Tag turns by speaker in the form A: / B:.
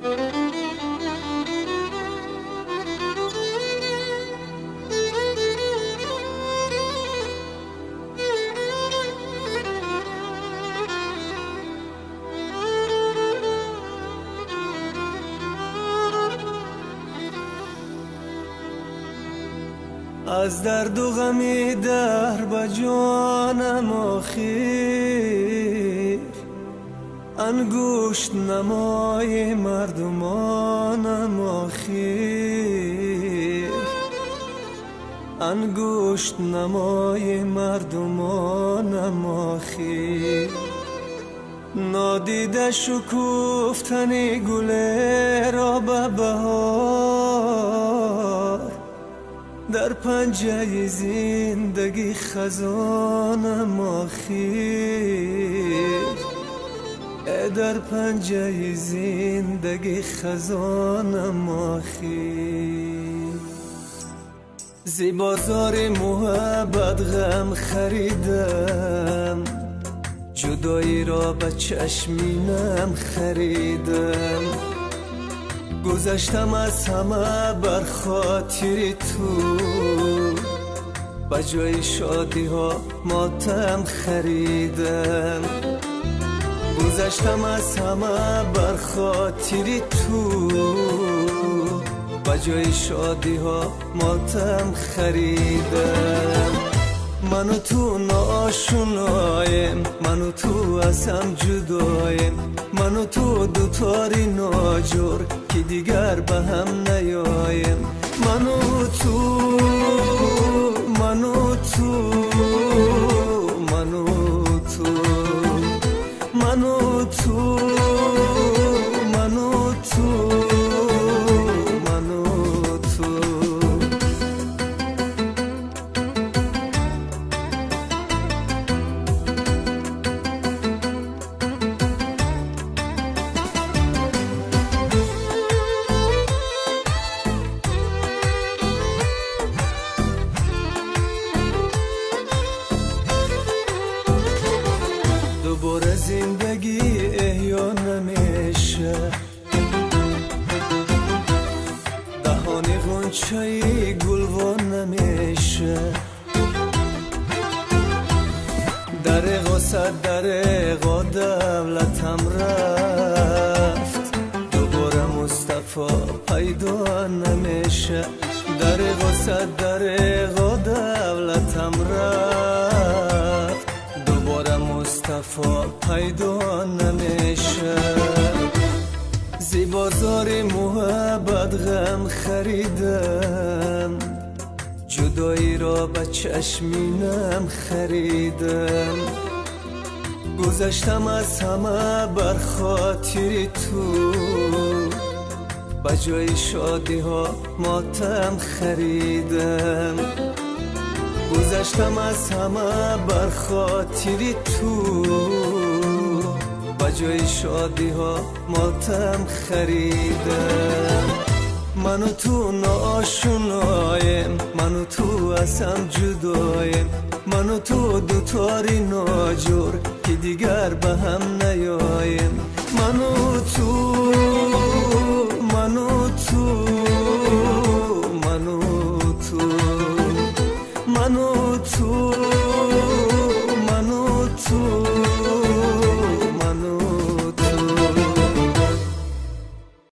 A: از درد و غمی در به جانم آخیر، انگشت نمای مردمانم آخیر، انگشت نمای مردمانم آخیر. نادیده شکوفتنی گل را به بهار، در پنجه زندگی خزانم آخیر، در پنجه زندگی خزانم آخیر. زی بازار محبت غم خریدم، جدایی را به چشمینم خریدم. گذشتم از همه بر خاطر تو، به جای شادی ها ماتم خریدم. گذشتم از همه بر خاطر تو، به جای شادی ها ماتم خریدم. من و تو ناآشنایم، من و تو از هم جدایم، من و تو دوتاری ناجور که دیگر به هم نیایم. من و تو، من و تو، من و تو، من و تو، من و تو، من و تو. دوباره زندگی احیا نمیشه، دهان غنچه گلوان نمیشه. درقا صد درقا دولتم رفت، دوباره مصطفی پیدا نمیشه. درقا صد درقا دولتم رفت، دوباره مصطفی پیدا نمیشه. زی بازار محبت غم خریدم، جدایی را به چشمینم خریدم. گذشتم از همه بر خاطر تو، به جای شادی ها ماتم خریدم. گذشتم از همه بر خاطر تو، به جای شادی ها ماتم خریدم. من و تو ناآشنایم، من و تو از هم جدایم، من و تو دوتاری ناجور که دیگر به هم نیایم. من و تو